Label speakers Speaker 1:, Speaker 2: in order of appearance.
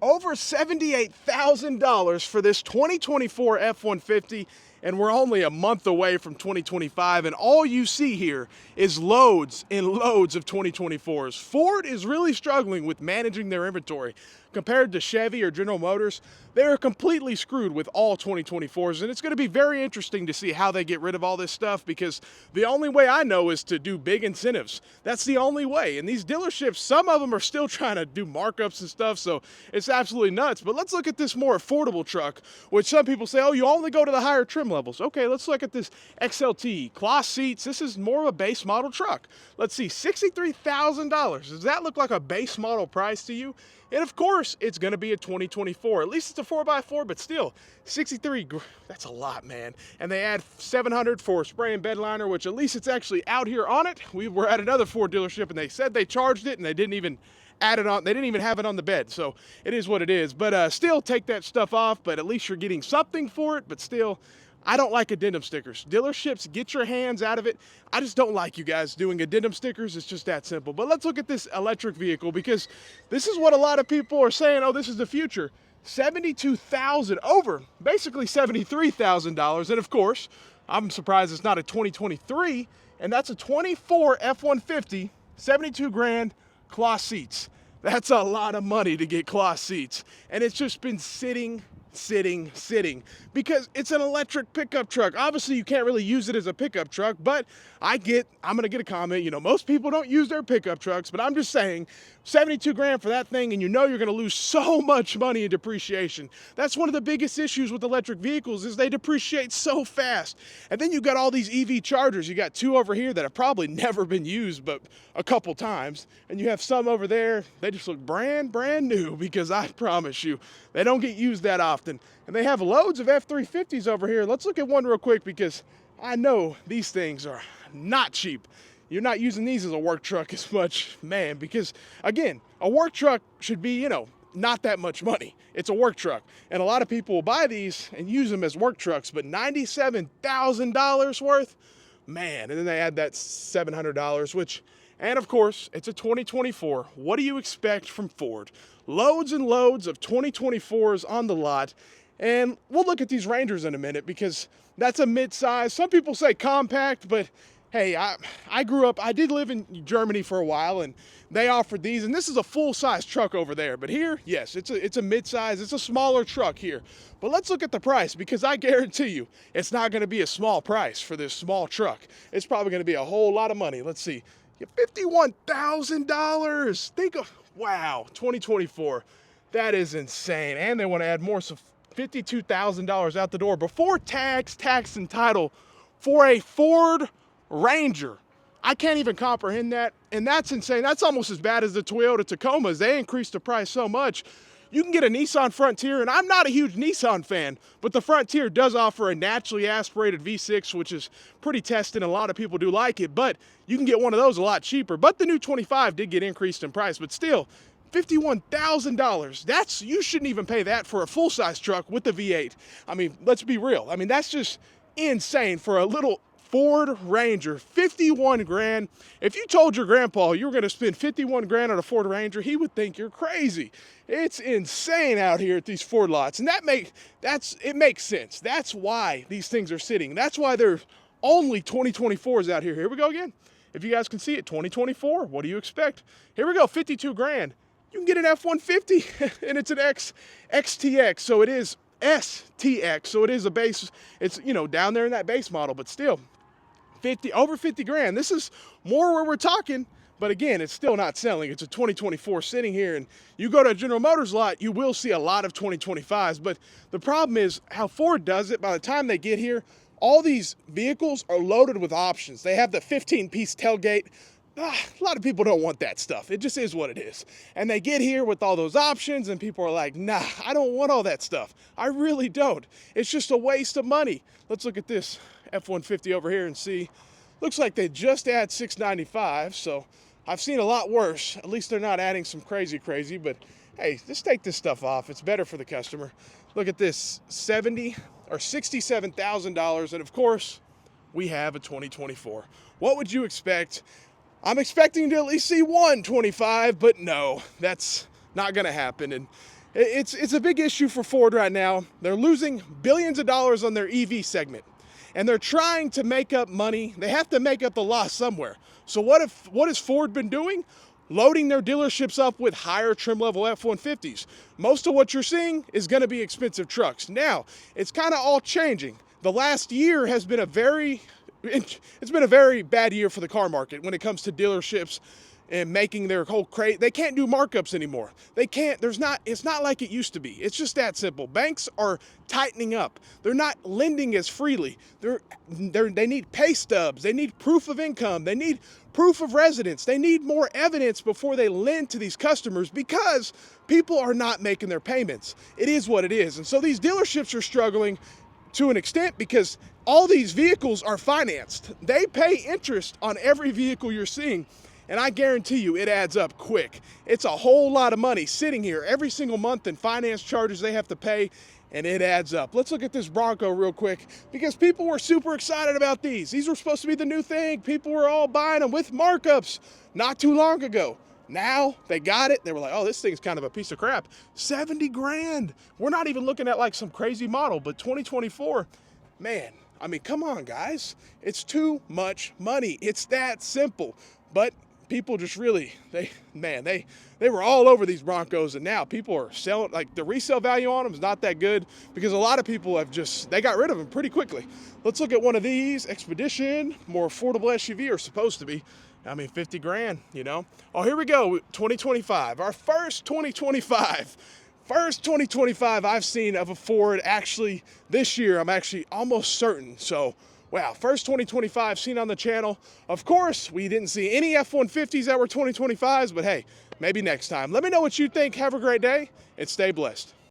Speaker 1: Over $78,000 for this 2024 F-150, and we're only a month away from 2025, and all you see here is loads and loads of 2024s. Ford is really struggling with managing their inventory. Compared to Chevy or General Motors, they're completely screwed with all 2024s, and it's going to be very interesting to see how they get rid of all this stuff, because the only way I know is to do big incentives. That's the only way, and these dealerships, some of them are still trying to do markups and stuff, so it's absolutely nuts. But let's look at this more affordable truck, which some people say, oh, you only go to the higher trim levels. Okay, let's look at this XLT, cloth seats. This is more of a base model truck. Let's see, $63,000. Does that look like a base model price to you? And of course, it's going to be a 2024. At least it's a 4x4, but still, 63, that's a lot, man. And they add 700 for spray and bed liner, which at least it's actually out here on it. We were at another Ford dealership, and they said they charged it, and they didn't even add it on. They didn't even have it on the bed, so it is what it is. But still, take that stuff off, but at least you're getting something for it. But still, I don't like addendum stickers. Dealerships, get your hands out of it. I just don't like you guys doing addendum stickers. It's just that simple. But let's look at this electric vehicle, because this is what a lot of people are saying, oh, this is the future. $72,000, over basically $73,000. And of course, I'm surprised it's not a 2023, and that's a 24 F-150, 72 grand, cloth seats. That's a lot of money to get cloth seats. And it's just been sitting, because it's an electric pickup truck. Obviously, you can't really use it as a pickup truck, but I'm gonna get a comment, most people don't use their pickup trucks, but I'm just saying, 72 grand for that thing, and you're gonna lose so much money in depreciation. That's one of the biggest issues with electric vehicles, is they depreciate so fast. And then you got all these EV chargers. You got two over here that have probably never been used but a couple times, and you have some over there, they just look brand new, because I promise you, they don't get used that often. And they have loads of F-350s over here. Let's look at one real quick, because I know these things are not cheap. You're not using these as a work truck as much, man, because again, a work truck should be, not that much money. It's a work truck. And a lot of people will buy these and use them as work trucks, but $97,000 worth, man. And then they add that $700, which, and of course, it's a 2024. What do you expect from Ford? Loads and loads of 2024s on the lot. And we'll look at these Rangers in a minute, because that's a mid-size. Some people say compact, but hey, I did live in Germany for a while, and they offered these, and this is a full-size truck over there. But here, yes, it's a mid-size, it's a smaller truck here. But let's look at the price, because I guarantee you, it's not gonna be a small price for this small truck. It's probably gonna be a whole lot of money. Let's see, $51,000. Think of, wow, 2024. That is insane. And they wanna add more, so $52,000 out the door before tax and title for a Ford Ranger. I can't even comprehend that, and that's insane. That's almost as bad as the Toyota Tacomas. They increased the price so much. You can get a Nissan Frontier, and I'm not a huge Nissan fan, but the Frontier does offer a naturally aspirated V6, which is pretty tested, and a lot of people do like it, but you can get one of those a lot cheaper. But the new 25 did get increased in price, but still, $51,000. You shouldn't even pay that for a full-size truck with the V8. I mean, let's be real. I mean, that's just insane for a little Ford Ranger. 51 grand. If you told your grandpa you were going to spend 51 grand on a Ford Ranger, he would think you're crazy. It's insane out here at these Ford lots, and it makes sense. That's why these things are sitting. That's why there's only 2024s out here. Here we go again. If you guys can see it, 2024. What do you expect? Here we go, 52 grand. You can get an F-150, and it's an XTX, so it is STX, so it is a base. It's, down there in that base model, but still, over 50 grand. This is more where we're talking, but again, it's still not selling. It's a 2024 sitting here, and you go to a General Motors lot, you will see a lot of 2025s, but the problem is how Ford does it. By the time they get here, all these vehicles are loaded with options. They have the 15-piece tailgate. A lot of people don't want that stuff. It just is what it is. And they get here with all those options, and people are like, nah, I don't want all that stuff. I really don't. It's just a waste of money. Let's look at this F-150 over here and see. Looks like they just add $695, so I've seen a lot worse. At least they're not adding some crazy, but hey, just take this stuff off. It's better for the customer. Look at this, $67,000, and of course, we have a 2024. What would you expect? I'm expecting to at least see 125, but no, that's not going to happen. And It's a big issue for Ford right now. They're losing billions of dollars on their EV segment, and they're trying to make up money. They have to make up the loss somewhere. So what has Ford been doing? Loading their dealerships up with higher trim level F-150s. Most of what you're seeing is going to be expensive trucks. Now, it's kind of all changing. The last year has been it's been a very bad year for the car market when it comes to dealerships and making their whole crate. They can't do markups anymore. They can't, it's not like it used to be. It's just that simple. Banks are tightening up. They're not lending as freely. They need pay stubs. They need proof of income. They need proof of residence. They need more evidence before they lend to these customers because people are not making their payments. It is what it is. And so these dealerships are struggling to an extent because all these vehicles are financed. They pay interest on every vehicle you're seeing. And I guarantee you it adds up quick. It's a whole lot of money sitting here every single month in finance charges they have to pay, and it adds up. Let's look at this Bronco real quick because people were super excited about these. These were supposed to be the new thing. People were all buying them with markups not too long ago. Now they got it. They were like, oh, this thing's kind of a piece of crap. 70 grand. We're not even looking at like some crazy model, but 2024, man, I mean, come on, guys. It's too much money. It's that simple. But people just really, they were all over these Broncos, and now people are selling, like the resale value on them is not that good because a lot of people they got rid of them pretty quickly. Let's look at one of these, Expedition, more affordable SUV, or supposed to be. I mean, 50 grand, you know. Oh, here we go, 2025, our first 2025. First 2025 I've seen of a Ford actually this year. I'm actually almost certain. So, wow, first 2025 seen on the channel. Of course, we didn't see any F-150s that were 2025s, but hey, maybe next time. Let me know what you think. Have a great day and stay blessed.